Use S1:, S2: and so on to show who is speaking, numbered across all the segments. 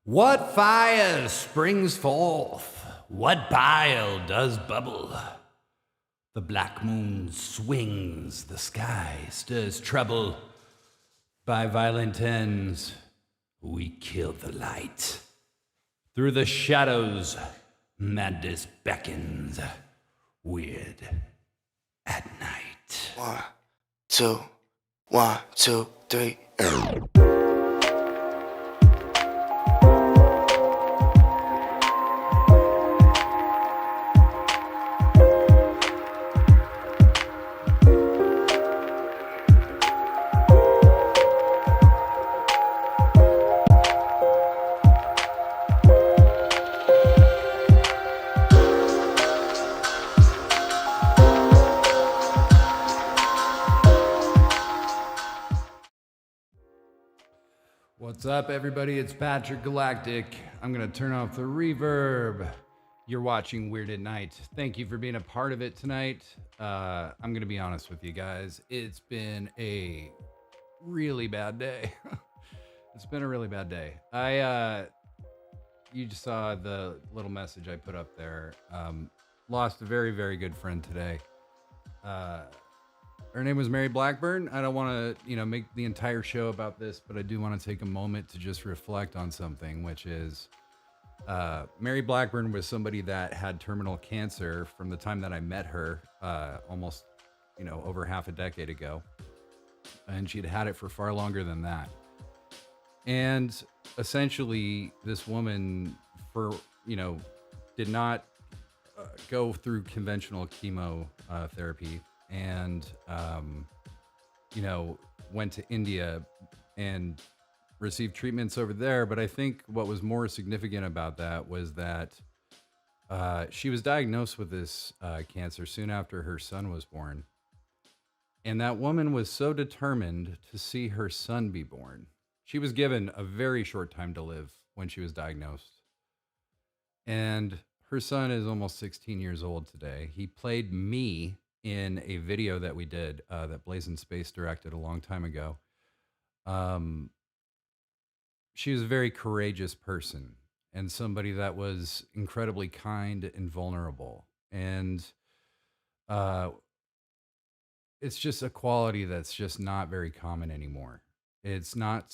S1: What fire springs forth? What bile does bubble? The black moon swings, the sky stirs trouble. By violent ends, we kill the light. Through the shadows, madness beckons, weird at night.
S2: One, two, 1, 2, 3.
S1: What's up, everybody? It's Patrick Galactic. I'm going to turn off the reverb. You're watching Weird at Night. Thank you for being a part of it tonight. I'm going to be honest with you guys. It's been a really bad day. It's been a really bad day. You just saw the little message I put up there. Lost a very, very good friend today. Her name was Mary Blackburn. I don't want to, make the entire show about this, but I do want to take a moment to just reflect on something, which is Mary Blackburn was somebody that had terminal cancer from the time that I met her, almost, over half a decade ago. And she'd had it for far longer than that. And essentially, this woman, did not go through conventional chemo therapy. And, went to India and received treatments over there. But I think what was more significant about that was that she was diagnosed with this cancer soon after her son was born. And that woman was so determined to see her son be born. She was given a very short time to live when she was diagnosed. And her son is almost 16 years old today. He played me in a video that we did that Blazing Space directed a long time ago. She was a very courageous person and somebody that was incredibly kind and vulnerable. And it's just a quality that's just not very common anymore. It's not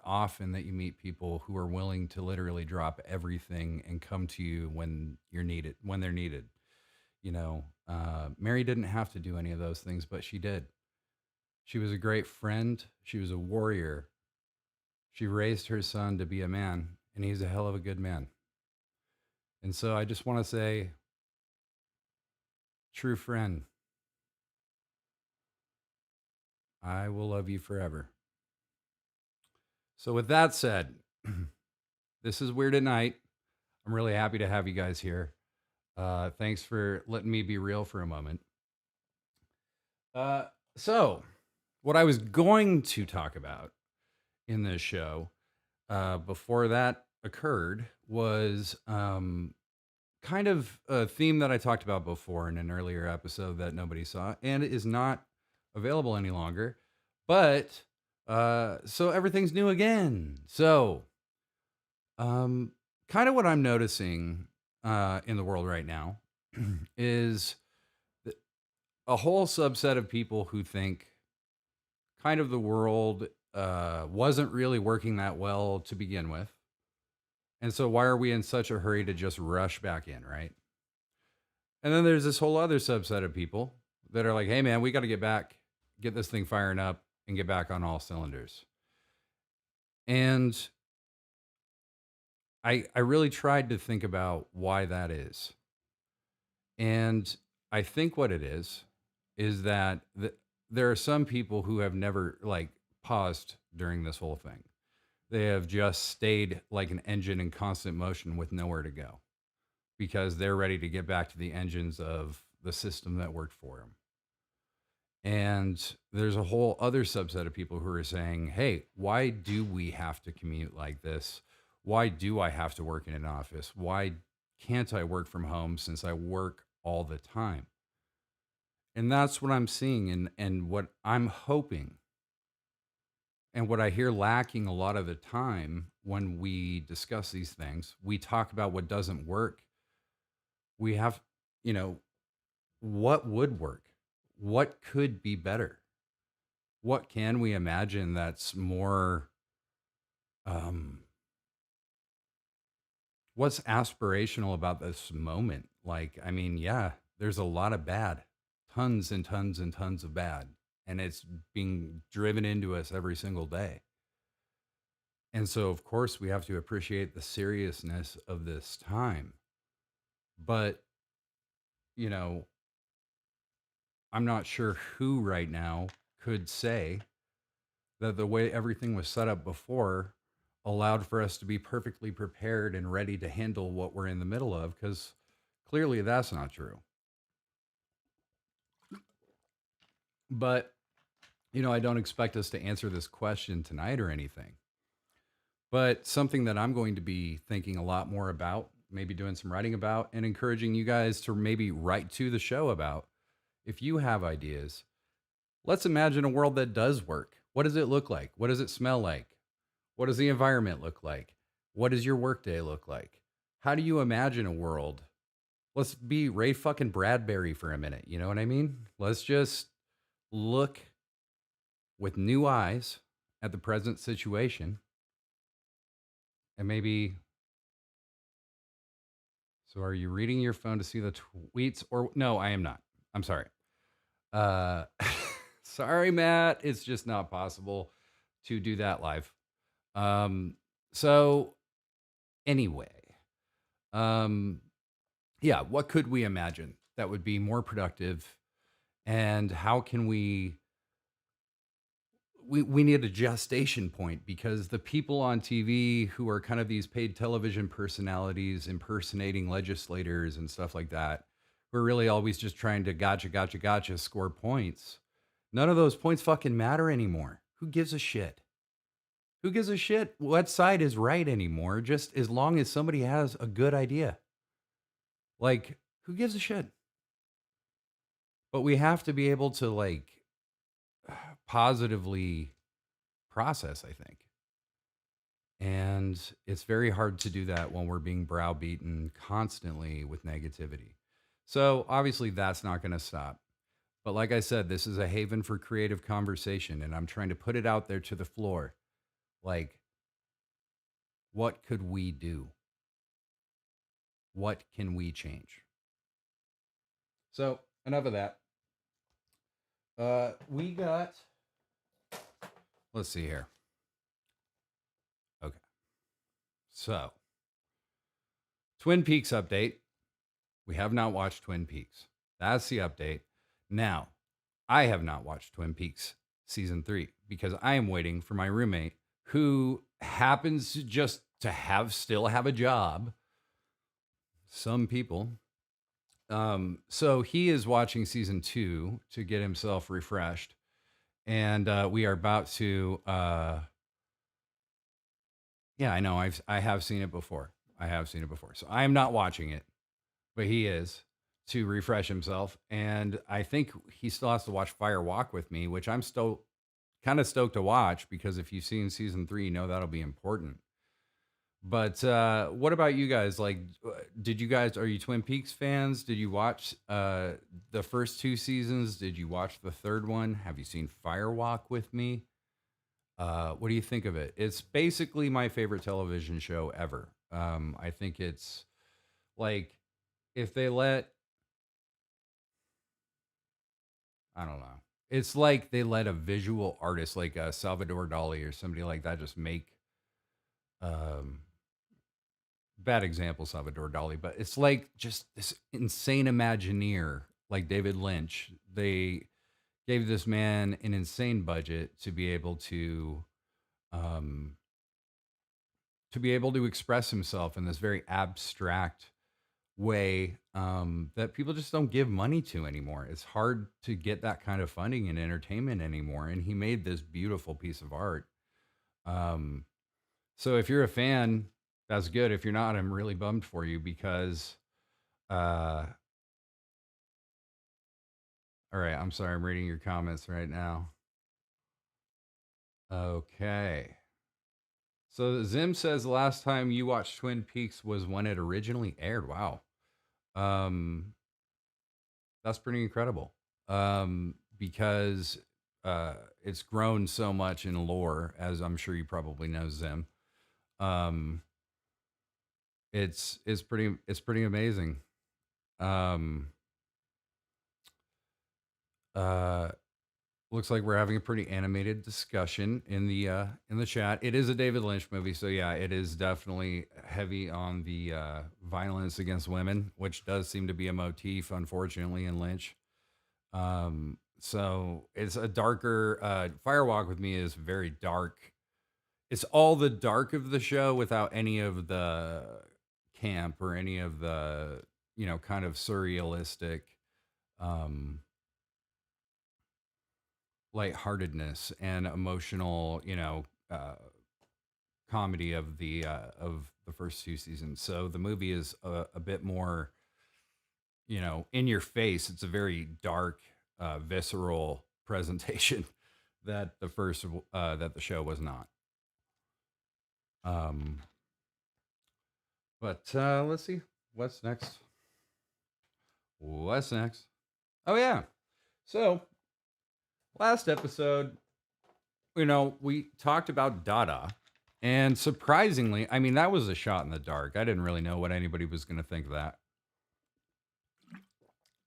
S1: often that you meet people who are willing to literally drop everything and come to you when they're needed. Mary didn't have to do any of those things, but she did. She was a great friend. She was a warrior. She raised her son to be a man, and he's a hell of a good man. And so I just want to say, true friend, I will love you forever. So with that said, this is Weird at Night. I'm really happy to have you guys here. Thanks for letting me be real for a moment. So what I was going to talk about in this show before that occurred was kind of a theme that I talked about before in an earlier episode that nobody saw, and it is not available any longer. But so everything's new again. So kind of what I'm noticing in the world right now is a whole subset of people who think kind of the world wasn't really working that well to begin with. And so why are we in such a hurry to just rush back in, right? And then there's this whole other subset of people that are like, hey, man, we got to get this thing firing up and get back on all cylinders. And I really tried to think about why that is. And I think what it is that there are some people who have never paused during this whole thing. They have just stayed like an engine in constant motion with nowhere to go because they're ready to get back to the engines of the system that worked for them. And there's a whole other subset of people who are saying, hey, why do we have to commute like this? Why do I have to work in an office? Why can't I work from home since I work all the time? And that's what I'm seeing and what I'm hoping And what I hear lacking a lot of the time when we discuss these things, we talk about what doesn't work. We have, you know, what would work? What could be better? What can we imagine that's more, um, what's aspirational about this moment? Like, I mean, yeah, there's a lot of bad, tons and tons and tons of bad, and it's being driven into us every single day. And so, of course, we have to appreciate the seriousness of this time. But, you know, I'm not sure who right now could say that the way everything was set up before allowed for us to be perfectly prepared and ready to handle what we're in the middle of, because clearly that's not true. But, I don't expect us to answer this question tonight or anything. But something that I'm going to be thinking a lot more about, maybe doing some writing about, and encouraging you guys to maybe write to the show about. If you have ideas, let's imagine a world that does work. What does it look like? What does it smell like? What does the environment look like? What does your workday look like? How do you imagine a world? Let's be Ray fucking Bradbury for a minute. You know what I mean? Let's just look with new eyes at the present situation and maybe. So are you reading your phone to see the tweets or no, I am not. I'm sorry. Uh sorry, Matt. It's just not possible to do that live. Um so anyway, um yeah, what could we imagine that would be more productive, and how can we need a gestation point, because the people on TV who are kind of these paid television personalities impersonating legislators and stuff like that, we're really always just trying to gotcha score points. None of those points fucking matter anymore. Who gives a shit? Who gives a shit what side is right anymore? Just as long as somebody has a good idea. Like, who gives a shit? But we have to be able to, like, positively process, I think. And it's very hard to do that when we're being browbeaten constantly with negativity. So obviously that's not going to stop. But like I said, this is a haven for creative conversation, and I'm trying to put it out there to the floor. Like, what could we do? What can we change? So enough of that. We got, let's see here. Okay. So, Twin Peaks update. We have not watched Twin Peaks. That's the update. Now, I have not watched Twin Peaks season 3 because I am waiting for my roommate, who happens to just to still have a job. Some people. So he is watching season 2 to get himself refreshed, and we are about to. Yeah, I know. I have seen it before. I have seen it before. So I am not watching it, but he is, to refresh himself. And I think he still has to watch Fire Walk with me, which I'm still kind of stoked to watch, because if you've seen season 3, you know that'll be important. But what about you guys? Like, did you guys, are you Twin Peaks fans? Did you watch the first 2 seasons? Did you watch the third one? Have you seen Fire Walk with me? What do you think of it? It's basically my favorite television show ever. I think it's like, if they let, I don't know. It's like they let a visual artist like Salvador Dali or somebody like that just make, um, bad example, Salvador Dali, but it's like just this insane Imagineer like David Lynch. They gave this man an insane budget um, to be able to express himself in this very abstract way, that people just don't give money to anymore. It's hard to get that kind of funding in entertainment anymore. And he made this beautiful piece of art. Um, so if you're a fan, that's good. If you're not, I'm really bummed for you, because, uh, all right, I'm sorry, I'm reading your comments right now. Okay. So Zim says the last time you watched Twin Peaks was when it originally aired. Wow. Um, that's pretty incredible. Because it's grown so much in lore, as I'm sure you probably know, Zim. Um, it's pretty amazing. Um, uh, Looks like we're having a pretty animated discussion in the chat. It is a David Lynch movie, so yeah, it is definitely heavy on the violence against women, which does seem to be a motif, unfortunately, in Lynch. So it's a darker. Firewalk with Me is very dark. It's all the dark of the show without any of the camp or any of the kind of surrealistic. Um, Lightheartedness and emotional, comedy of the first two seasons. So the movie is a bit more, in your face. It's a very dark, visceral presentation that that the show was not. Um, but let's see what's next. What's next? Oh yeah. So last episode, we talked about Dada. And surprisingly, I mean, that was a shot in the dark. I didn't really know what anybody was going to think of that.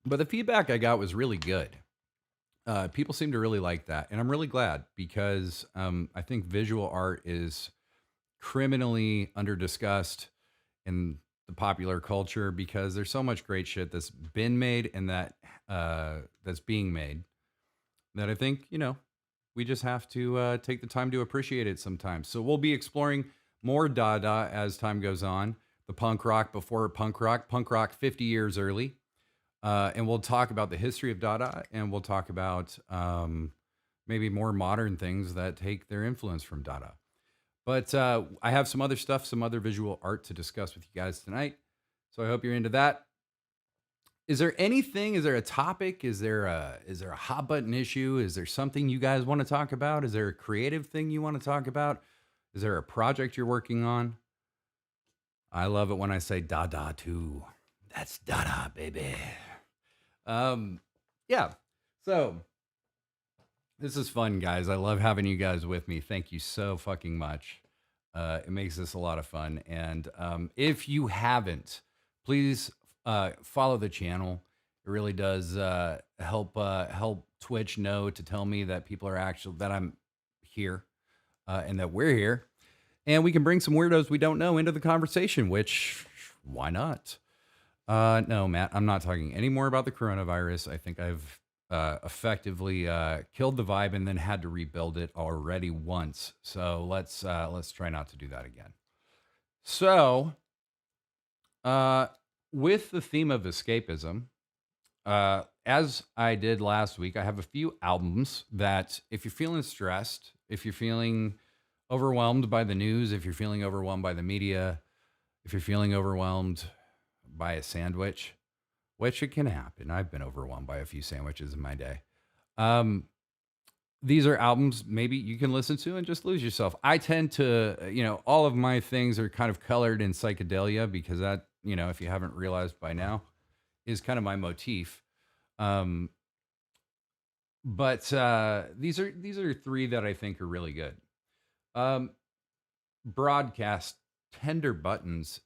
S1: But the feedback I got was really good. People seem to really like that. And I'm really glad because I think visual art is criminally under discussed in the popular culture because there's so much great shit that's been made and that's being made that I think, we just have to take the time to appreciate it sometimes. So we'll be exploring more Dada as time goes on. The punk rock 50 years early. And we'll talk about the history of Dada and we'll talk about maybe more modern things that take their influence from Dada. But I have some other stuff, some other visual art to discuss with you guys tonight. So I hope you're into that. Is there anything? Is there a topic? Is there a hot button issue? Is there something you guys want to talk about? Is there a creative thing you want to talk about? Is there a project you're working on? I love it when I say Dada too. That's Dada, baby. Um, yeah. So this is fun, guys. I love having you guys with me. Thank you so fucking much. It makes this a lot of fun. And if you haven't, please follow the channel. It really does help Twitch know to tell me that people are actually that I'm here and that we're here, and we can bring some weirdos we don't know into the conversation. Which why not? No, Matt, I'm not talking any more about the coronavirus. I think I've effectively killed the vibe and then had to rebuild it already once. So let's try not to do that again. So, uh, with the theme of escapism, as I did last week, I have a few albums that, if you're feeling stressed, if you're feeling overwhelmed by the news, if you're feeling overwhelmed by the media, if you're feeling overwhelmed by a sandwich, which it can happen. I've been overwhelmed by a few sandwiches in my day. Um, these are albums maybe you can listen to and just lose yourself. I tend to, all of my things are kind of colored in psychedelia because that, if you haven't realized by now, is kind of my motif. Um, but these are three that I think are really good. Um, Broadcast Tender Buttons.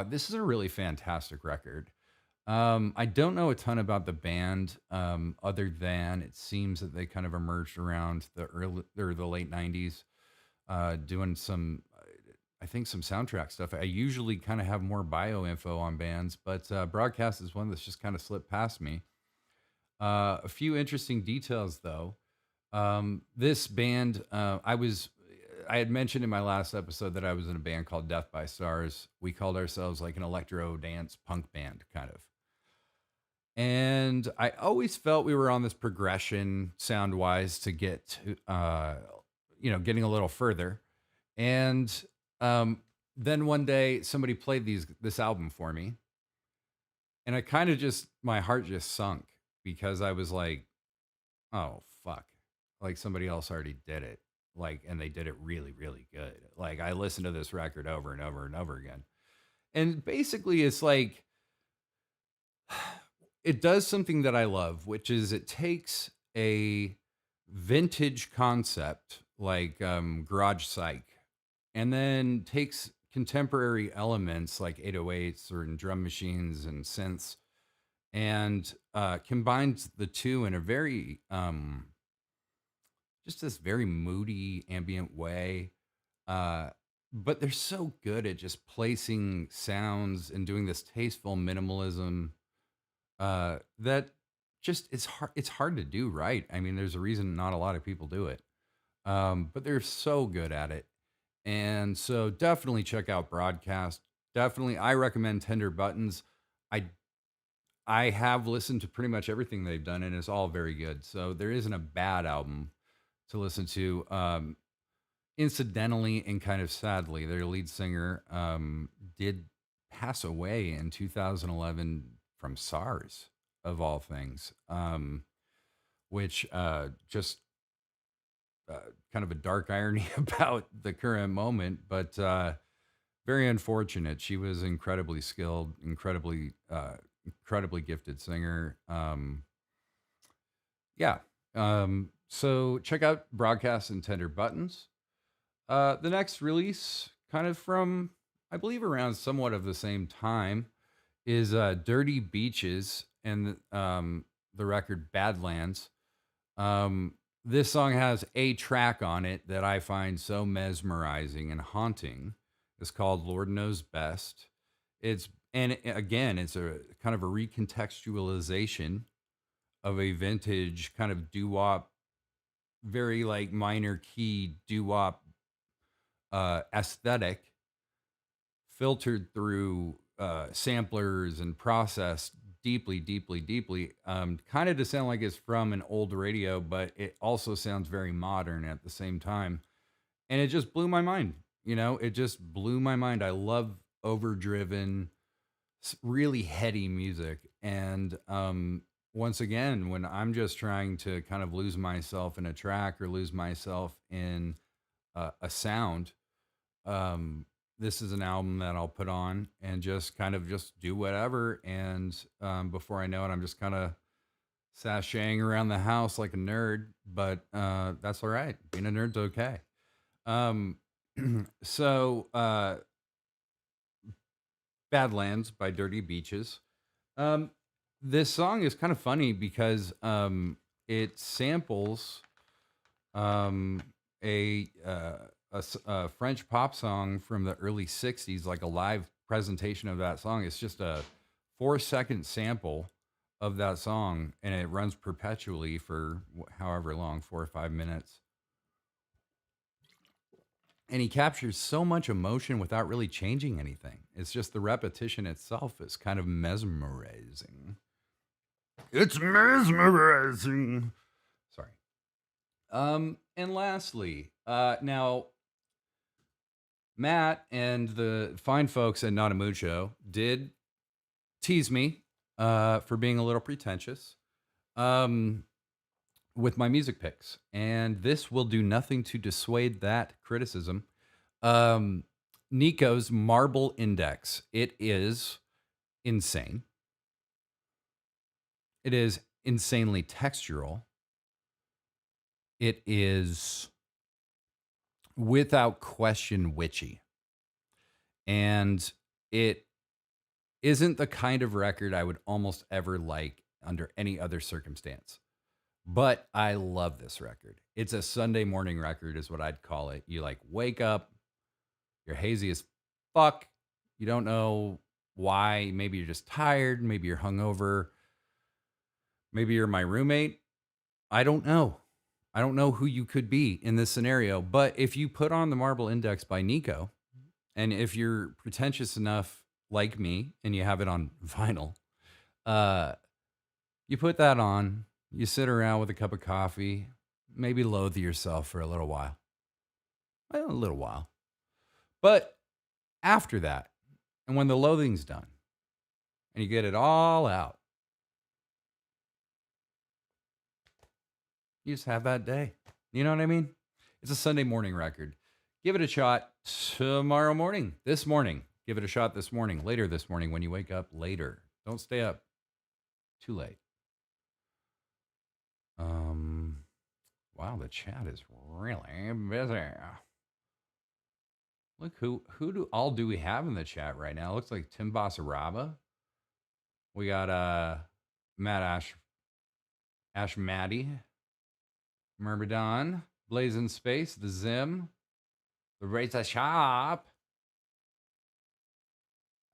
S1: This is a really fantastic record. I don't know a ton about the band, other than it seems that they kind of emerged around the early or the late '90s, doing some, I think, some soundtrack stuff. I usually kind of have more bio info on bands, but Broadcast is one that's just kind of slipped past me. A few interesting details, though. This band, I had mentioned in my last episode that I was in a band called Death by Stars. We called ourselves like an electro dance punk band, kind of. And I always felt we were on this progression sound wise to get to, getting a little further. And then one day somebody played this album for me. And I kind of just, my heart just sunk because I was like, oh, fuck. Like somebody else already did it. Like, and they did it really, really good. Like, I listened to this record over and over and over again. And basically, it's like it does something that I love, which is it takes a vintage concept like Garage Psych and then takes contemporary elements like 808s or drum machines and synths and combines the two in a very just this very moody ambient way. uh but they're so good at just placing sounds and doing this tasteful minimalism that just it's hard to do right. I mean, there's a reason not a lot of people do it. But they're so good at it. And so definitely check out Broadcast. Definitely I recommend Tender Buttons. I I have listened to pretty much everything they've done and it's all very good. So there isn't a bad album to listen to. Incidentally and kind of sadly, their lead singer did pass away in 2011 from SARS, of all things, which just uh, kind of a dark irony about the current moment, but very unfortunate. She was incredibly skilled, incredibly gifted singer. Yeah. So check out Broadcast and Tender Buttons. The next release, kind of from, I believe, around somewhat of the same time, is Dirty Beaches and the record Badlands. This song has a track on it that I find so mesmerizing and haunting. It's called Lord Knows Best. Again, it's a kind of a recontextualization of a vintage kind of doo-wop, very like minor key doo-wop aesthetic filtered through samplers and processed deeply, deeply, deeply, kind of to sound like it's from an old radio, but it also sounds very modern at the same time. And it just blew my mind. You know, it just blew my mind. I love overdriven, really heady music. And once again, when I'm just trying to kind of lose myself in a track or lose myself in a sound, um this is an album that I'll put on and just kind of just do whatever. And before I know it, I'm just kind of sashaying around the house like a nerd, but that's all right. Being a nerd's okay. um so Badlands by Dirty Beaches. um this song is kind of funny because it samples um, a French pop song from the early '60s, like a live presentation of that song. It's just a 4-second sample of that song, and it runs perpetually for however long, 4 or 5 minutes. And he captures so much emotion without really changing anything. It's just the repetition itself is kind of mesmerizing. It's mesmerizing. Sorry. And lastly, now Matt and the fine folks at Not a Mood Show did tease me for being a little pretentious um, with my music picks, and this will do nothing to dissuade that criticism. Um, Nico's Marble Index. It is insane. It is insanely textural. It is without question witchy. And it isn't the kind of record I would almost ever like under any other circumstance. But I love this record. It's a Sunday morning record, is what I'd call it. You like wake up, you're hazy as fuck. You don't know why. Maybe you're just tired. Maybe you're hungover. Maybe you're my roommate. I don't know. I don't know who you could be in this scenario. But if you put on the Marble Index by Nico, and if you're pretentious enough like me and you have it on vinyl, uh, you put that on, you sit around with a cup of coffee, maybe loathe yourself for a little while. Well, a little while. But after that, and when the loathing's done, and you get it all out, you just have that day. You know what I mean? It's a Sunday morning record. Give it a shot tomorrow morning. This morning. Give it a shot this morning. Later this morning when you wake up later. Don't stay up too late. Wow, the chat is really busy. Look, who do we have in the chat right now? It looks like Tim Basaraba. We got Matt Ash Maddie, Myrmidon, Blazing Space, the Zim, the Razor Shop,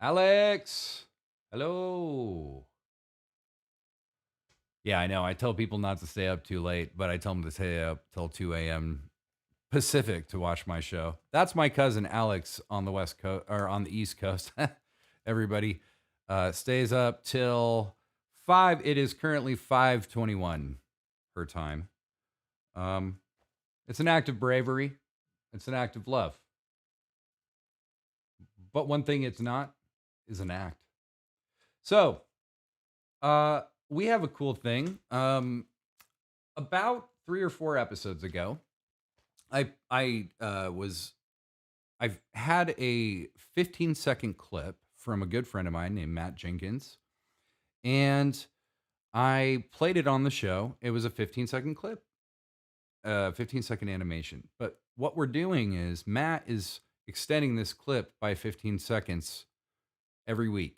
S1: Alex. Hello. Yeah, I know. I tell people not to stay up too late, but I tell them to stay up till 2 a.m. Pacific to watch my show. That's my cousin Alex on the West Coast or on the East Coast. Everybody stays up till 5. It is currently 5:21 her time. It's an act of bravery. It's an act of love. But one thing it's not is an act. So, we have a cool thing. About 3 or 4 episodes ago, I've had a 15-second clip from a good friend of mine named Matt Jenkins, and I played it on the show. It was a 15-second clip, 15-second animation. But what we're doing is Matt is extending this clip by 15 seconds every week.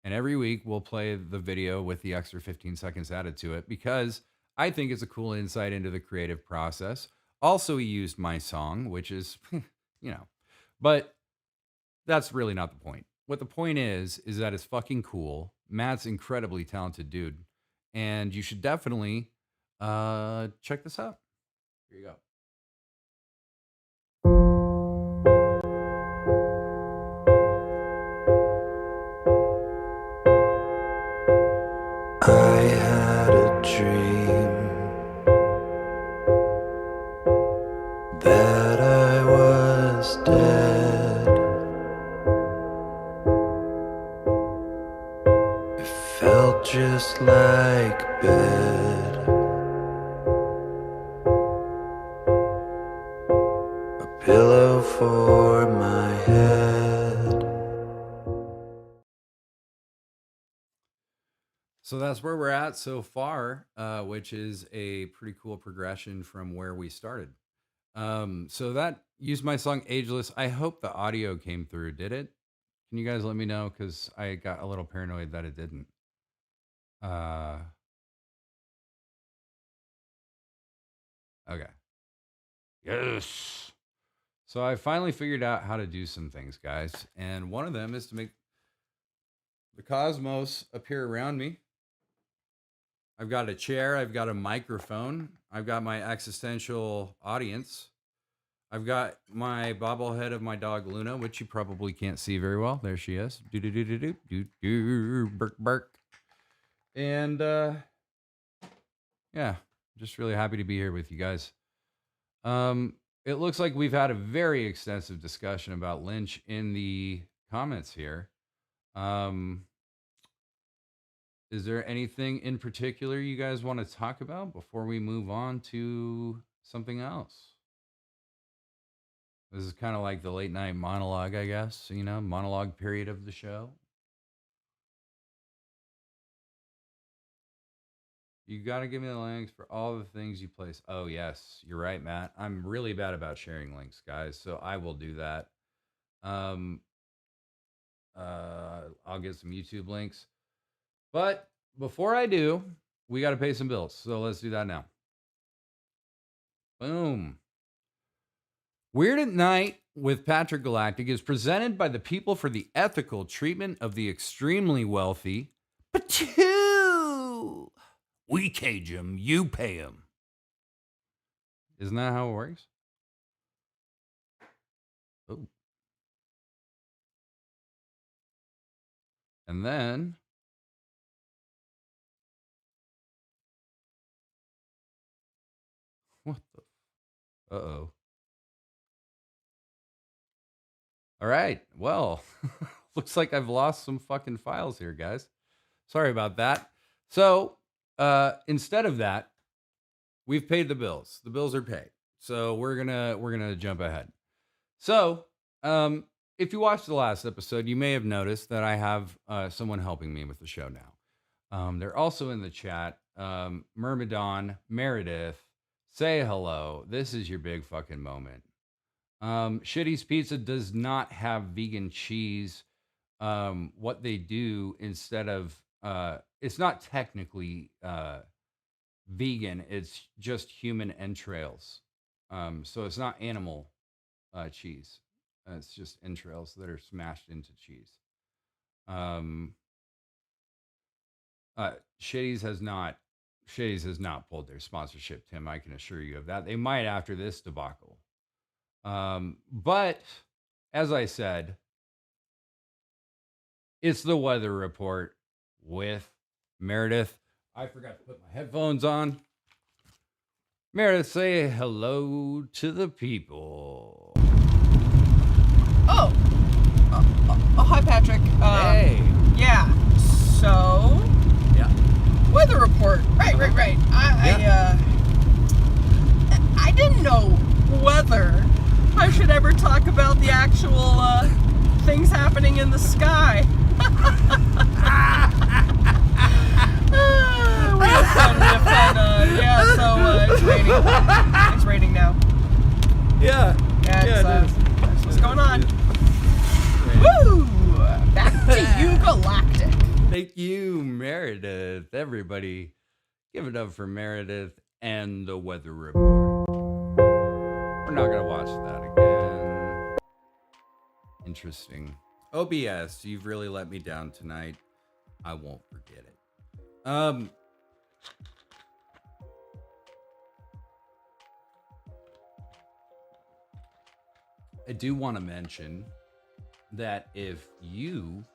S1: And every week we'll play the video with the extra 15 seconds added to it because I think it's a cool insight into the creative process. Also, he used my song, which is, but that's really not the point. What the point is that it's fucking cool. Matt's incredibly talented dude. And you should definitely check this out. Here you go.
S2: I had a dream that I was dead. It felt just like bed. A pillow for my head.
S1: So that's where we're at so far, which is a pretty cool progression from where we started. So that used my song Ageless. I hope the audio came through. Did it? Can you guys let me know? Because I got a little paranoid that it didn't. Okay. Yes. So I finally figured out how to do some things, guys. And one of them is to make the cosmos appear around me. I've got a chair. I've got a microphone. I've got my existential audience. I've got my bobblehead of my dog Luna, which you probably can't see very well. There she is. Do do do do do do do. Bark bark. And yeah, just really happy to be here with you guys. It looks like we've had a very extensive discussion about Lynch in the comments here. Is there anything in particular you guys want to talk about before we move on to something else? This is kind of like the late night monologue, I guess, monologue period of the show. You got to give me the links for all the things you place. Oh, yes, you're right, Matt. I'm really bad about sharing links, guys, so I will do that. I'll get some YouTube links. But before I do, we got to pay some bills. So let's do that now. Boom. Weird at Night with Patrick Galactic is presented by the People for the Ethical Treatment of the Extremely Wealthy. Patoo! We cage them, you pay them. Isn't that how it works? Oh. And then what the? Uh-oh. All right. Well, looks like I've lost some fucking files here, guys. Sorry about that. So instead of that, we've paid the bills. The bills are paid. So we're gonna jump ahead. So, if you watched the last episode, you may have noticed that I have someone helping me with the show now. They're also in the chat. Myrmidon, Meredith, say hello. This is your big fucking moment. Shitty's Pizza does not have vegan cheese. What they do instead of it's not technically vegan, it's just human entrails. So it's not animal cheese. It's just entrails that are smashed into cheese. Um, Shitty's has not pulled their sponsorship, Tim. I can assure you of that. They might after this debacle. But as I said, it's the weather report with Meredith. I forgot to put my headphones on. Meredith, say hello to the people.
S3: Oh, hi, Patrick.
S1: Hey.
S3: Yeah. So.
S1: Yeah.
S3: Weather report. Right. I didn't know whether I should ever talk about the actual things happening in the sky. We have fun. Yeah. So it's raining. It's raining now.
S1: Yeah.
S3: Yeah.
S1: It is.
S3: That's what's going on.
S1: Right.
S3: Woo! Back to you, Galactic.
S1: Thank you, Meredith. Everybody, give it up for Meredith and the weather report. We're not going to watch that again. Interesting. OBS, you've really let me down tonight. I won't forget it. I do want to mention that if you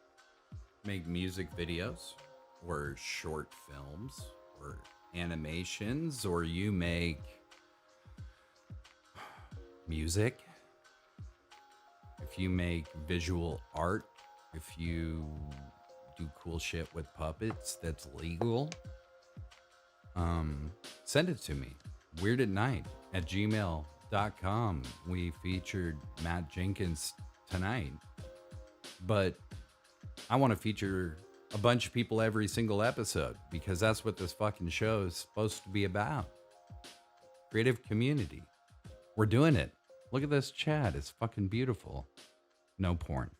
S1: make music videos or short films or animations, or you make music, if you make visual art, if you do cool shit with puppets that's legal, send it to me. weirdatnight@gmail.com. We featured Matt Jenkins tonight, but I want to feature a bunch of people every single episode because that's what this fucking show is supposed to be about. Creative community. We're doing it. Look at this chat. It's fucking beautiful. No porn.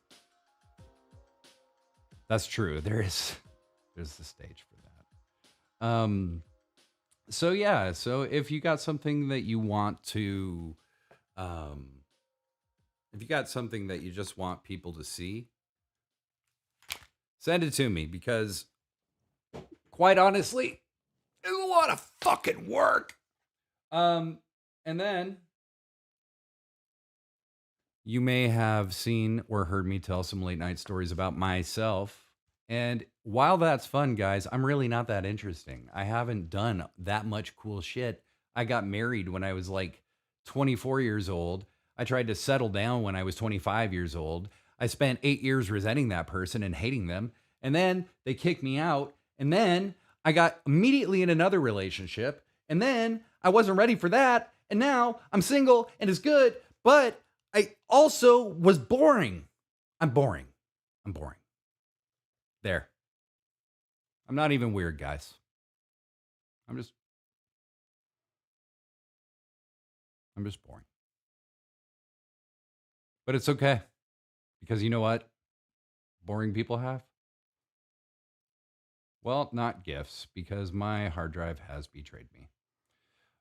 S1: That's true. There's the stage for that. So yeah, so if you got something that you want to if you got something that you just want people to see, send it to me because quite honestly, it's a lot of fucking work. And then you may have seen or heard me tell some late night stories about myself. And while that's fun, guys, I'm really not that interesting. I haven't done that much cool shit. I got married when I was like 24 years old. I tried to settle down when I was 25 years old. I spent 8 years resenting that person and hating them. And then they kicked me out. And then I got immediately in another relationship. And then I wasn't ready for that. And now I'm single and it's good. But I also was boring. I'm boring. There. I'm not even weird, guys. I'm just boring. But it's okay. Because you know what boring people have? Well, not gifts, because my hard drive has betrayed me.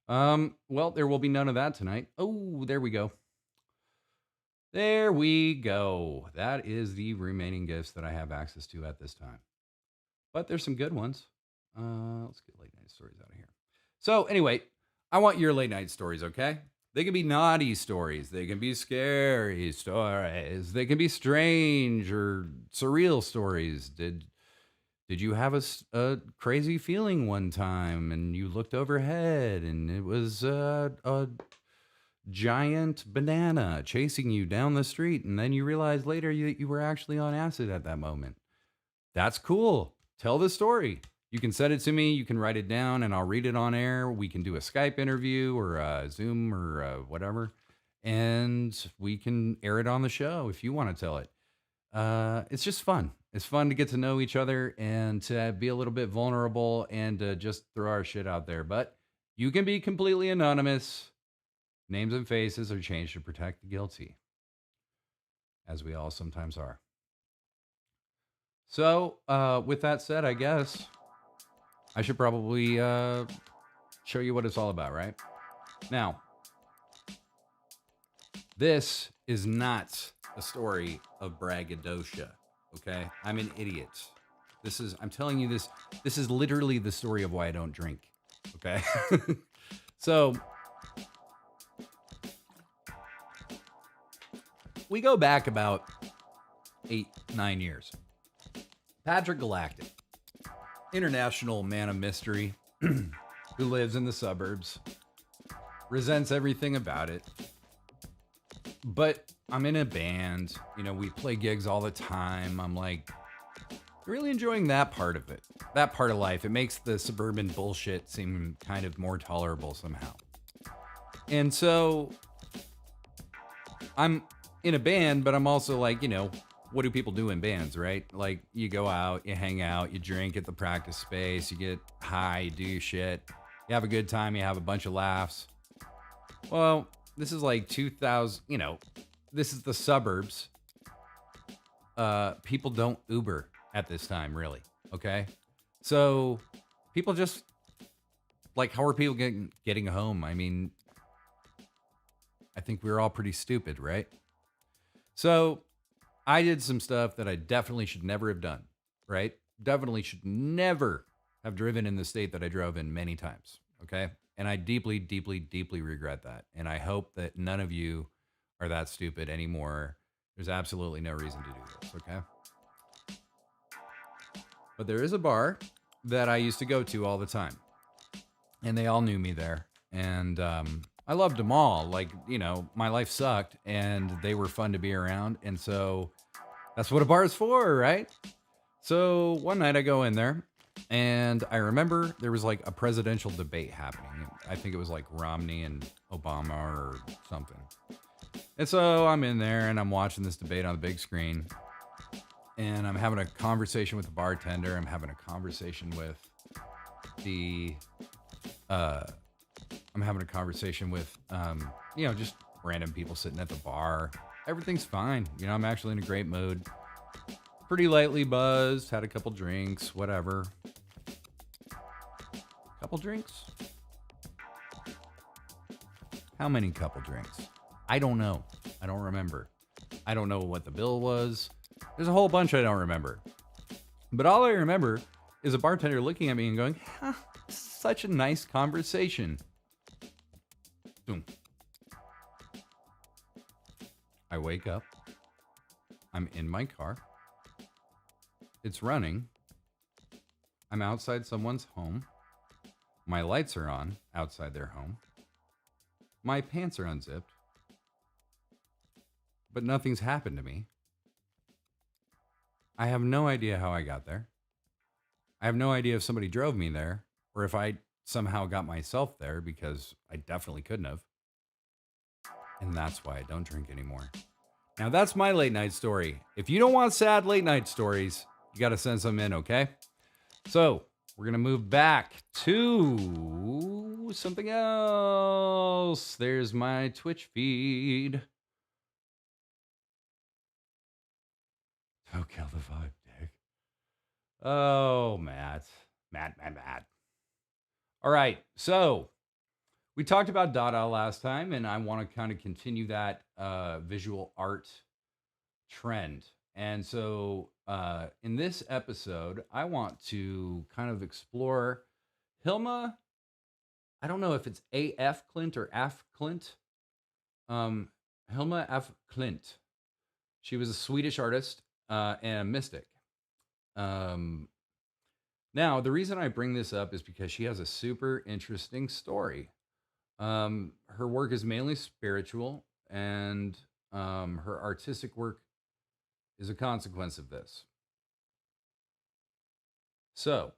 S1: Well, there will be none of that tonight. Oh, there we go. There we go. That is the remaining gifts that I have access to at this time. But there's some good ones. Let's get late night stories out of here. So anyway, I want your late night stories, okay? They can be naughty stories. They can be scary stories. They can be strange or surreal stories. Did you have a crazy feeling one time and you looked overhead and it was a giant banana chasing you down the street and then you realized later you were actually on acid at that moment? That's cool. Tell the story. You can send it to me. You can write it down, and I'll read it on air. We can do a Skype interview or a Zoom or whatever, and we can air it on the show if you want to tell it. It's just fun. It's fun to get to know each other and to be a little bit vulnerable and to just throw our shit out there. But you can be completely anonymous. Names and faces are changed to protect the guilty, as we all sometimes are. So, with that said, I guess I should probably show you what it's all about, right? Now, this is not a story of braggadocio, okay? I'm an idiot. I'm telling you this is literally the story of why I don't drink, okay? So, we go back about 8-9 years. Patrick Galactic, international man of mystery who lives in the suburbs, resents everything about it. But I'm in a band, we play gigs all the time. I'm like really enjoying that part of it, that part of life. It makes the suburban bullshit seem kind of more tolerable somehow. And so I'm in a band, but I'm also like, what do people do in bands, right? Like you go out, you hang out, you drink at the practice space, you get high, you do your shit, you have a good time, you have a bunch of laughs. Well, this is like 2000, this is the suburbs. People don't Uber at this time, really. Okay. So people just like, how are people getting home? I mean, I think we were all pretty stupid, right? So I did some stuff that I definitely should never have done, right? Definitely should never have driven in the state that I drove in many times, okay? And I deeply, deeply, deeply regret that. And I hope that none of you are that stupid anymore. There's absolutely no reason to do this, okay? But there is a bar that I used to go to all the time. And they all knew me there. And I loved them all. Like, my life sucked and they were fun to be around. And so that's what a bar is for, right? So one night I go in there and I remember there was like a presidential debate happening. I think it was like Romney and Obama or something. And so I'm in there and I'm watching this debate on the big screen. And I'm having a conversation with the bartender. I'm having a conversation with just random people sitting at the bar. Everything's fine. I'm actually in a great mood. Pretty lightly buzzed, had a couple drinks, whatever. Couple drinks? How many couple drinks? I don't know. I don't remember. I don't know what the bill was. There's a whole bunch I don't remember. But all I remember is a bartender looking at me and going, such a nice conversation. Boom. I wake up. I'm in my car. It's running. I'm outside someone's home. My lights are on outside their home. My pants are unzipped. But nothing's happened to me. I have no idea how I got there. I have no idea if somebody drove me there or if I somehow got myself there, because I definitely couldn't have. And that's why I don't drink anymore. Now that's my late night story. If you don't want sad late night stories, you got to send some in, okay? So we're going to move back to something else. There's my Twitch feed. Don't kill the vibe, Dick. Oh, Matt. All right, so we talked about Dada last time, and I want to kind of continue that visual art trend. And so in this episode, I want to kind of explore Hilma. I don't know if it's A.F. Klint or F. Klint. Hilma F. Klint. She was a Swedish artist and a mystic. Now, the reason I bring this up is because she has a super interesting story. Her work is mainly spiritual, and her artistic work is a consequence of this. So,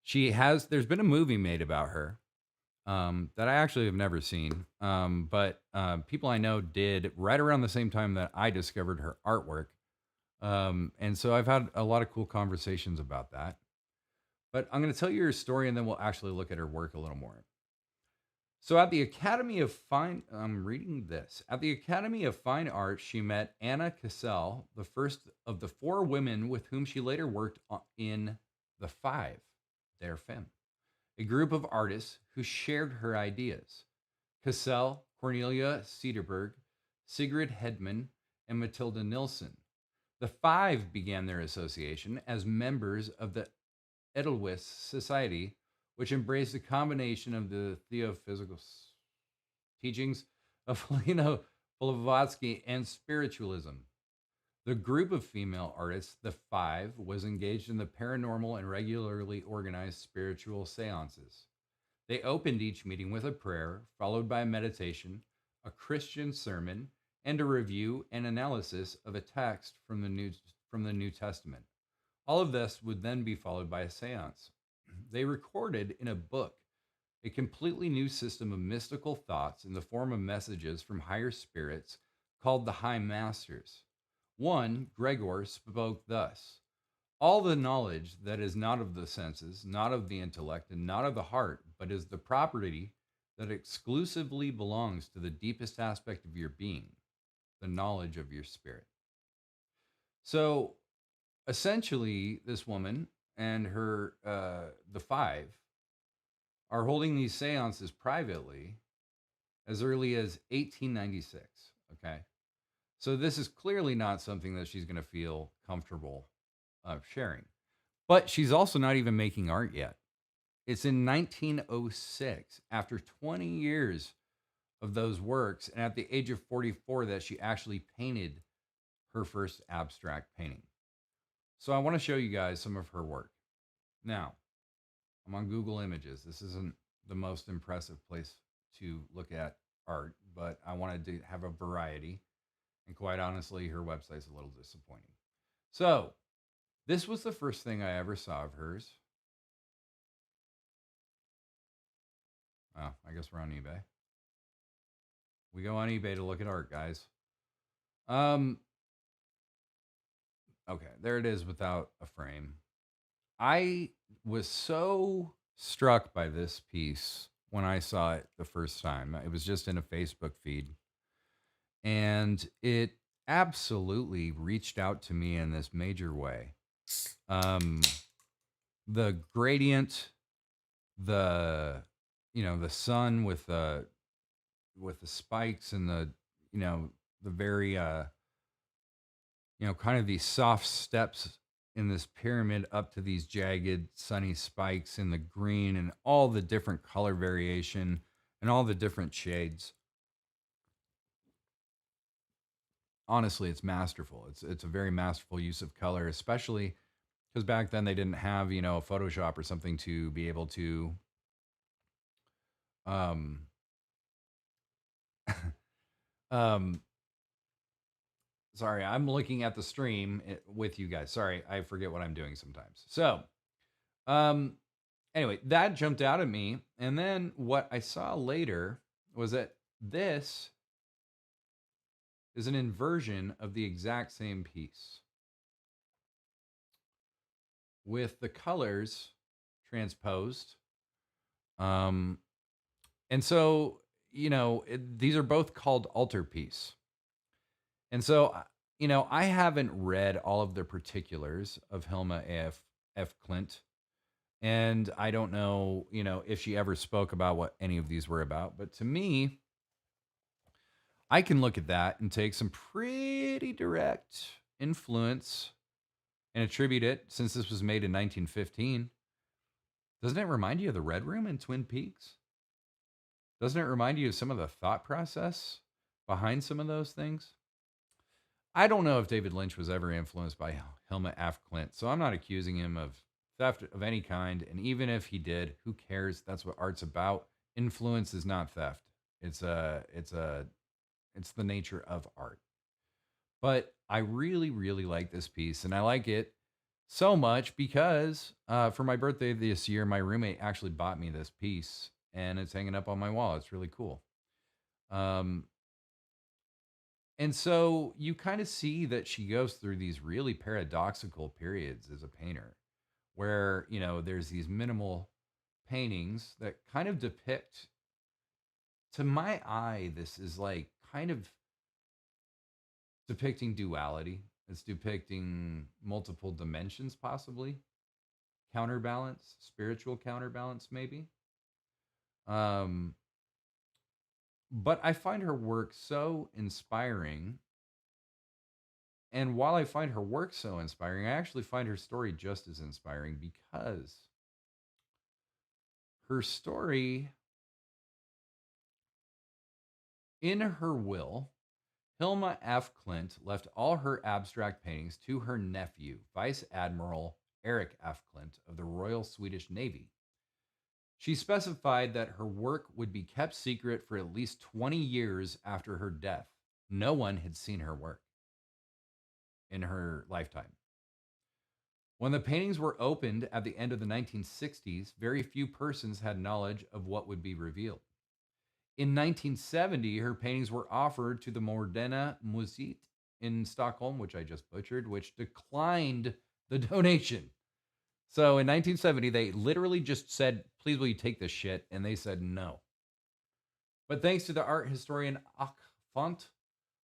S1: There's been a movie made about her that I actually have never seen. But people I know did right around the same time that I discovered her artwork. And so I've had a lot of cool conversations about that. But I'm going to tell you her story and then we'll actually look at her work a little more. So at the Academy of Fine, I'm reading this. At the Academy of Fine Arts, she met Anna Cassell, the first of the four women with whom she later worked in The Five, Der Femme, a group of artists who shared her ideas. Cassell, Cornelia Cederberg, Sigrid Hedman, and Matilda Nilsson. The Five began their association as members of the Edelweiss Society, which embraced a combination of the theophysical teachings of Helena Blavatsky and spiritualism. The group of female artists, the Five, was engaged in the paranormal and regularly organized spiritual seances. They opened each meeting with a prayer, followed by a meditation, a Christian sermon, and a review and analysis of a text from the New Testament. All of this would then be followed by a seance. They recorded in a book a completely new system of mystical thoughts in the form of messages from higher spirits called the High Masters. One, Gregor, spoke thus: all the knowledge that is not of the senses, not of the intellect, and not of the heart, but is the property that exclusively belongs to the deepest aspect of your being, the knowledge of your spirit. So essentially, this woman and her, the Five, are holding these seances privately as early as 1896. Okay. So this is clearly not something that she's going to feel comfortable sharing. But she's also not even making art yet. It's in 1906, after 20 years of those works, and at the age of 44, that she actually painted her first abstract painting. So I want to show you guys some of her work. Now, I'm on Google Images. This isn't the most impressive place to look at art, but I wanted to have a variety. And quite honestly, her website's a little disappointing. So this was the first thing I ever saw of hers. Oh, I guess we're on eBay. We go on eBay to look at art, guys. Okay, there it is without a frame. I was so struck by this piece when I saw it the first time. It was just in a Facebook feed. And it absolutely reached out to me in this major way. The gradient, the sun with the spikes and the very kind of these soft steps in this pyramid up to these jagged sunny spikes in the green, and all the different color variation and all the different shades. Honestly, it's masterful. It's a very masterful use of color, especially because back then they didn't have Photoshop or something to be able to um sorry, I'm looking at the stream with you guys. Sorry, I forget what I'm doing sometimes. So anyway, that jumped out at me, and then what I saw later was that this is an inversion of the exact same piece with the colors transposed. And so, these are both called altarpiece. And so, I haven't read all of the particulars of Hilma F. Klint. And I don't know, if she ever spoke about what any of these were about. But to me, I can look at that and take some pretty direct influence and attribute it, since this was made in 1915. Doesn't it remind you of the Red Room in Twin Peaks? Doesn't it remind you of some of the thought process behind some of those things? I don't know if David Lynch was ever influenced by Hilma af Klint, so I'm not accusing him of theft of any kind. And even if he did, who cares? That's what art's about. Influence is not theft. It's the nature of art. But I really, really like this piece, and I like it So much because for my birthday this year, my roommate actually bought me this piece and it's hanging up on my wall. It's really cool. Um, and so you kind of see that she goes through these really paradoxical periods as a painter where, there's these minimal paintings that kind of depict, to my eye, this is like kind of depicting duality. It's depicting multiple dimensions, possibly counterbalance, spiritual counterbalance, maybe. Um, but I find her work so inspiring. And while I find her work so inspiring, I actually find her story just as inspiring because her story, in her will, Hilma F. Klint left all her abstract paintings to her nephew, Vice Admiral Eric F. Klint of the Royal Swedish Navy. She specified that her work would be kept secret for at least 20 years after her death. No one had seen her work in her lifetime. When the paintings were opened at the end of the 1960s, very few persons had knowledge of what would be revealed. In 1970, her paintings were offered to the Moderna Museet in Stockholm, which I just butchered, which declined the donation. So in 1970, they literally just said, please, will you take this shit? And they said no. But thanks to the art historian Ak Font,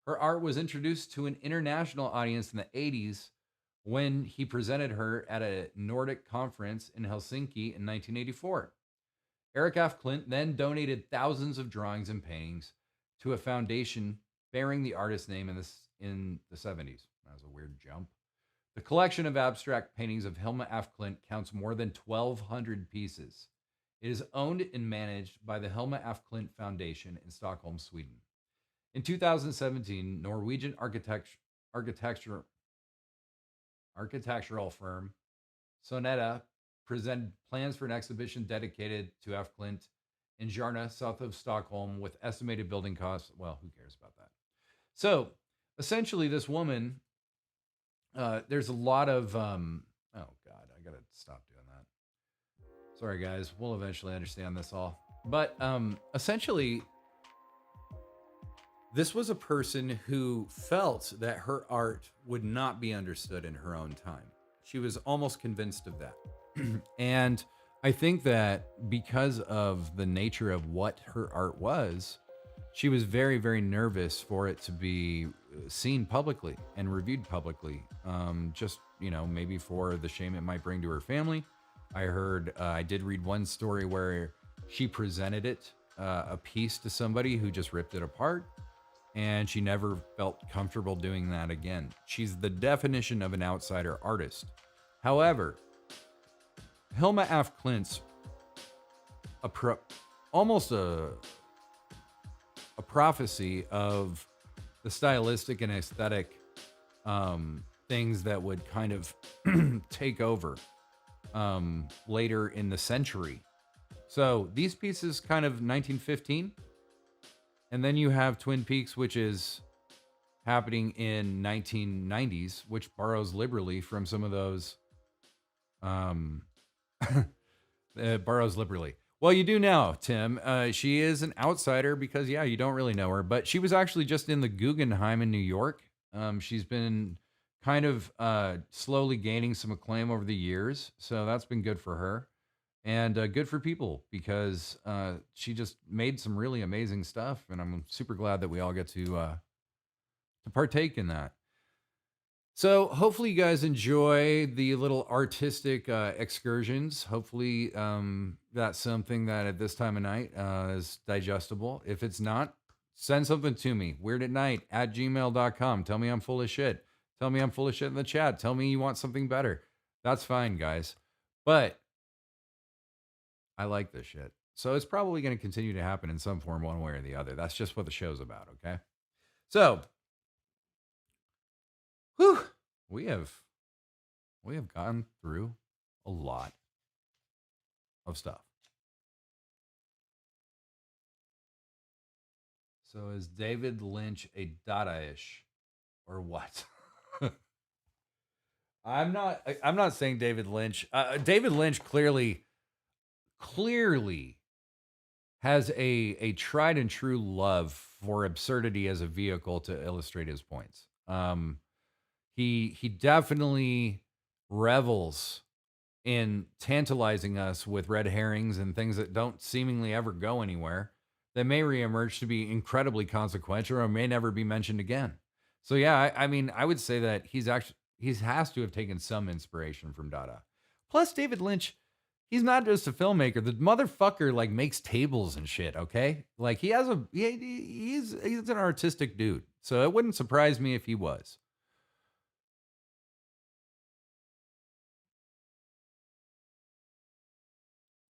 S1: her art was introduced to an international audience in the 80s when he presented her at a Nordic conference in Helsinki in 1984. Eric F. Klint then donated thousands of drawings and paintings to a foundation bearing the artist's name in the 70s. That was a weird jump. The collection of abstract paintings of Hilma Af Klint counts more than 1,200 pieces. It is owned and managed by the Hilma Af Klint Foundation in Stockholm, Sweden. In 2017, Norwegian architectural firm Soneta presented plans for an exhibition dedicated to F. Klint in Järna, south of Stockholm, with estimated building costs. Well, who cares about that? So essentially, this woman, there's a lot of, oh God, I gotta stop doing that. Sorry, guys. We'll eventually understand this all. But essentially, this was a person who felt that her art would not be understood in her own time. She was almost convinced of that. And I think that because of the nature of what her art was, she was very, very nervous for it to be seen publicly and reviewed publicly. Just, maybe for the shame it might bring to her family. I did read one story where she presented a piece to somebody who just ripped it apart. And she never felt comfortable doing that again. She's the definition of an outsider artist. However, Hilma af Klint's almost a prophecy of the stylistic and aesthetic things that would kind of take over later in the century. So these pieces kind of 1915. And then you have Twin Peaks, which is happening in 1990s, which borrows liberally from some of those. Borrows liberally. Well, you do now, Tim. She is an outsider because, you don't really know her. But she was actually just in the Guggenheim in New York. She's been kind of slowly gaining some acclaim over the years. So that's been good for her. And good for people because she just made some really amazing stuff, and I'm super glad that we all get to partake in that. So hopefully you guys enjoy the little artistic excursions. Hopefully that's something that at this time of night is digestible. If it's not, send something to me. weirdatnight@gmail.com. Tell me I'm full of shit. Tell me I'm full of shit in the chat. Tell me you want something better. That's fine, guys. But I like this shit. So it's probably going to continue to happen in some form, one way or the other. That's just what the show's about, okay? So, we have gone through a lot of stuff. So is David Lynch a Dadaish or what? I'm not saying David Lynch. David Lynch clearly has a tried and true love for absurdity as a vehicle to illustrate his points. He definitely revels in tantalizing us with red herrings and things that don't seemingly ever go anywhere, that may reemerge to be incredibly consequential or may never be mentioned again. So yeah, I mean, I would say that he has to have taken some inspiration from Dada. Plus, David Lynch, he's not just a filmmaker. The motherfucker like makes tables and shit. Okay, like he's an artistic dude. So it wouldn't surprise me if he was.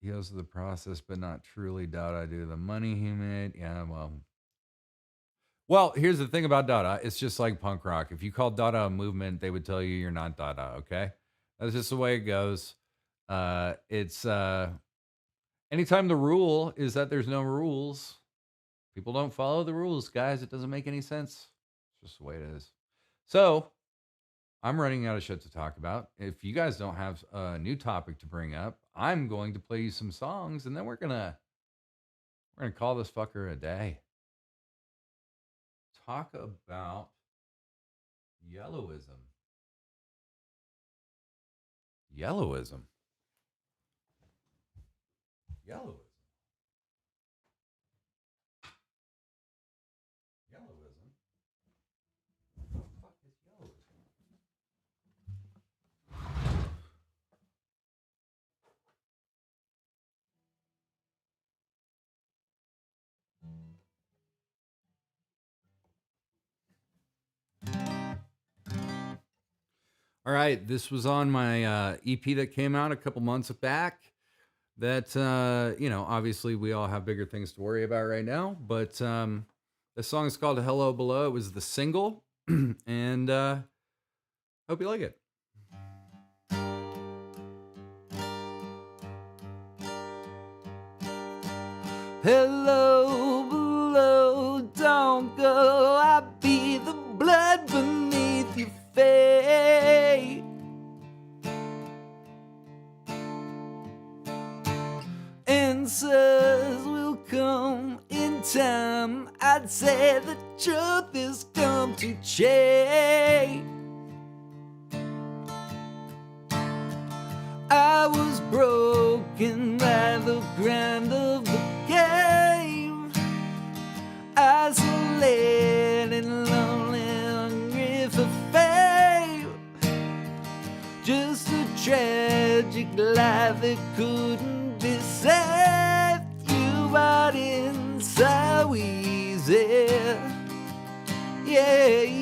S1: He goes through the process, but not truly Dada due to the money he made. Yeah, well, here's the thing about Dada. It's just like punk rock. If you call Dada a movement, they would tell you you're not Dada. Okay, that's just the way it goes. It's anytime the rule is that there's no rules, people don't follow the rules, guys. It doesn't make any sense. It's just the way it is. So I'm running out of shit to talk about. If you guys don't have a new topic to bring up, I'm going to play you some songs, and then we're gonna call this fucker a day. Talk about yellowism. Yellowism. Yellowism. Yellowism. What the fuck is yellowism? All right, this was on my EP that came out a couple months back. That obviously we all have bigger things to worry about right now. But the song is called "Hello Below." It was the single, and hope you like it. Hello below, don't go. I'll be the blood beneath your face. Answers will come in time. I'd say the truth is come to change. I was broken by the grind of the game, isolated, lonely, hungry for fame. Just a tragic life that couldn't be saved. You bought in so easy. Yeah.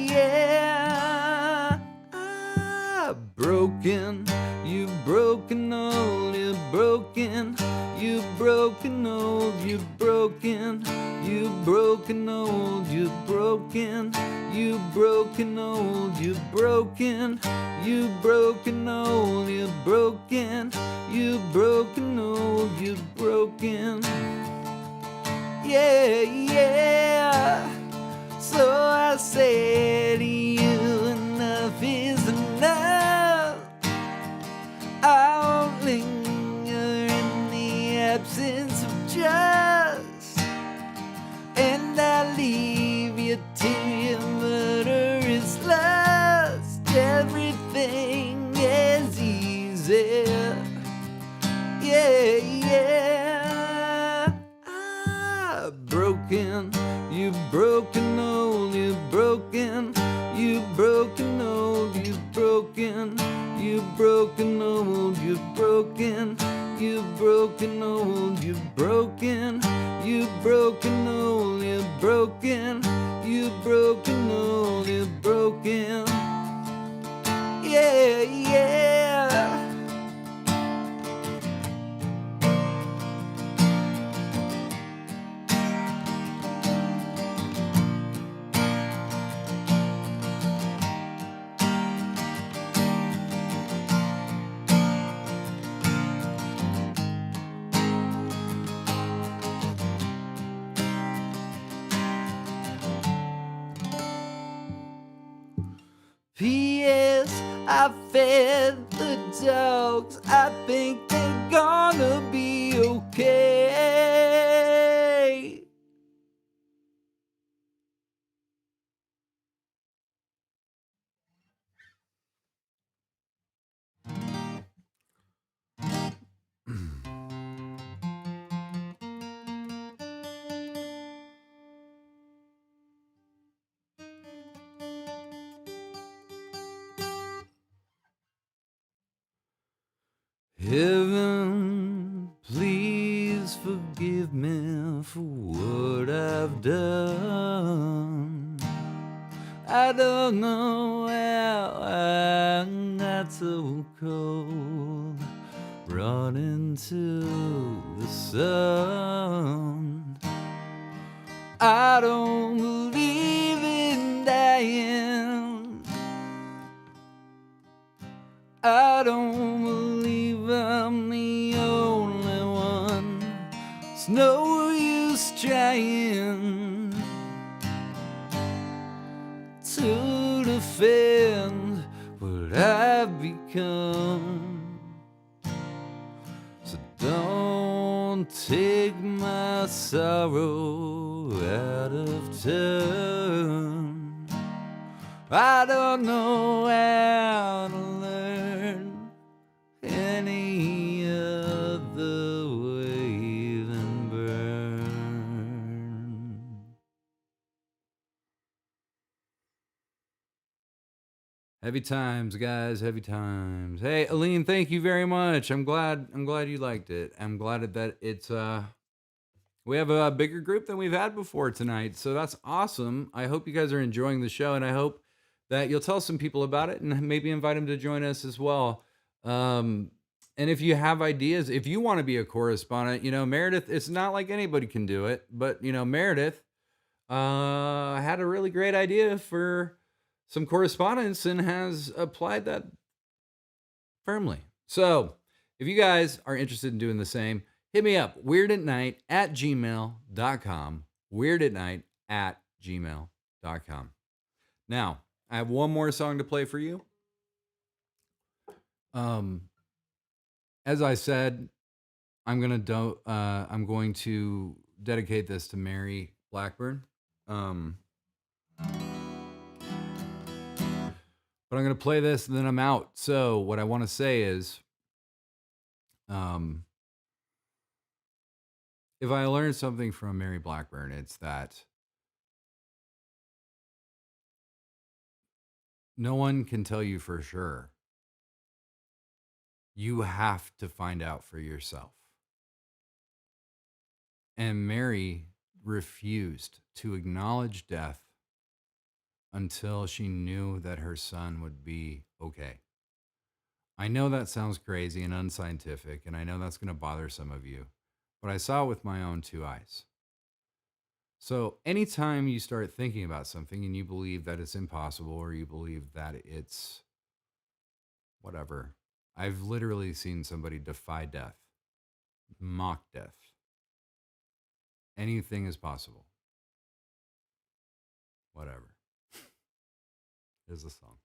S1: Broken, you broken old, you're broken, you broken old, you're broken, you broken old, you're broken, you broken old, you're broken, you broken old, you're broken, you broken old, you're broken. Yeah. So I say to you, enough is enough. I won't linger in the absence of trust, and I leave you to your murderous lust. Everything is easy. Yeah. Broken, you broken old, you broken, you broken old, you broken, you broken old, you broken, you broken old, you broken, you broken old, you broken, you broken old, you broken. Yeah. P.S. I fed the dogs. I think they're gonna be okay. Heaven, please forgive me for what I've done. I don't know how I got so cold, running to the sun. I don't believe in dying. I don't believe I'm the only one. It's no use trying to defend what I've become. So don't take my sorrow out of turn. I don't know how to learn any other way than burn. Heavy times, guys, heavy times. Hey, Aline, thank you very much. I'm glad you liked it. I'm glad that it's we have a bigger group than we've had before tonight. So that's awesome. I hope you guys are enjoying the show, and I hope that you'll tell some people about it and maybe invite them to join us as well. And if you have ideas, if you want to be a correspondent, Meredith, it's not like anybody can do it, but Meredith had a really great idea for some correspondence and has applied that firmly. So if you guys are interested in doing the same, hit me up, weirdatnight@gmail.com, weirdatnight@gmail.com. Now, I have one more song to play for you. As I said, I'm going to dedicate this to Mary Blackburn. But I'm going to play this and then I'm out. So what I want to say is, if I learned something from Mary Blackburn, it's that no one can tell you for sure. You have to find out for yourself. And Mary refused to acknowledge death until she knew that her son would be okay. I know that sounds crazy and unscientific, and I know that's going to bother some of you, but I saw it with my own two eyes. So anytime you start thinking about something and you believe that it's impossible or you believe that it's whatever, I've literally seen somebody defy death, mock death. Anything is possible. Whatever. Here's the song.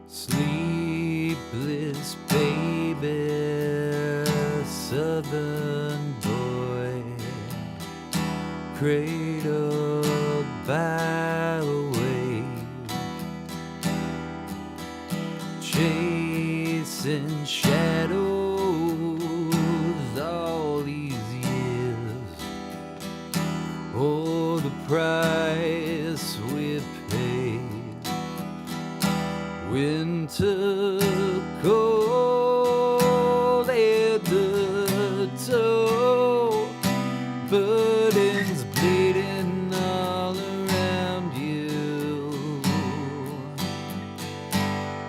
S1: Sleepless baby, southern boy, cradled by a wave, chasing shadows all these years. Oh, the price we paid. Winter cold at the toe, burdens bleeding all around you.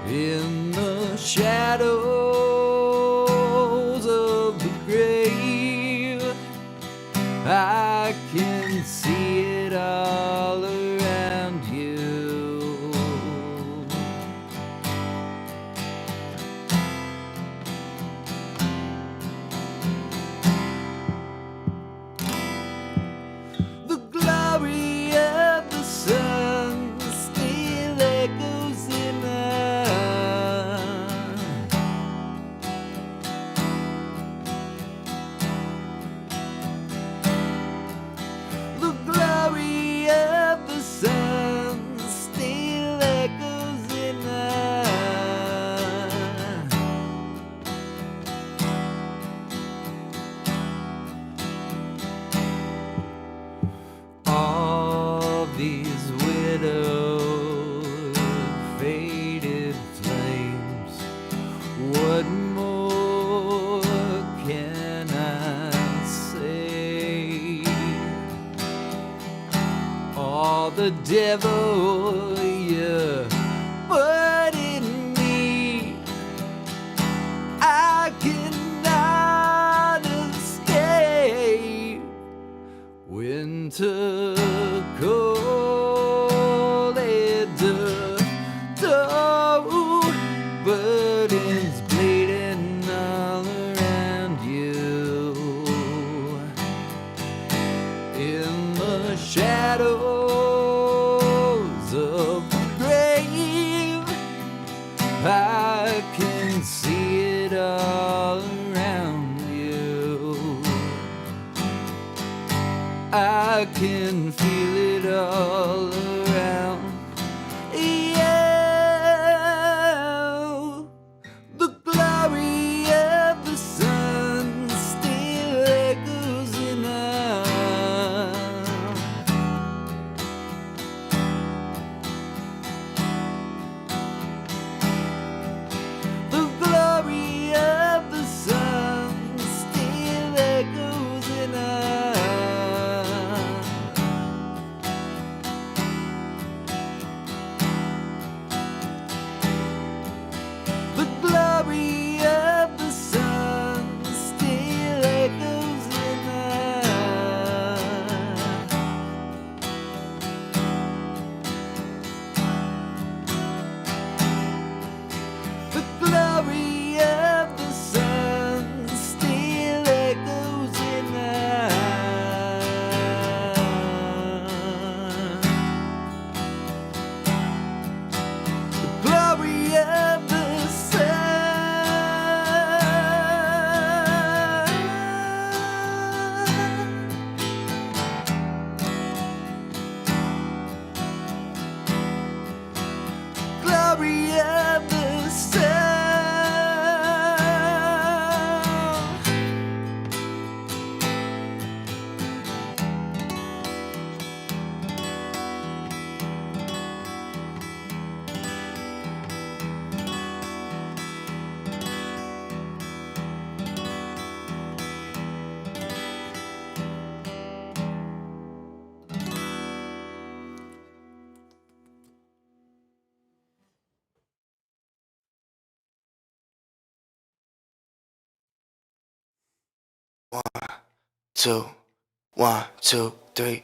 S1: In these widowed, faded flames. What more can I say? All the devil you put in me, I cannot escape. Winter cold and burdens bleeding all around you. In the shadows of the grave, I can see it all around you. I can feel it all around. Yeah, the glory of the sun still echoes in us. The glory of the sun still echoes in us. The glory of the sun still echoes in us. The glory of the sun still echoes in us. The glory of the glory of the sun.
S2: Two, 1, 2, 3.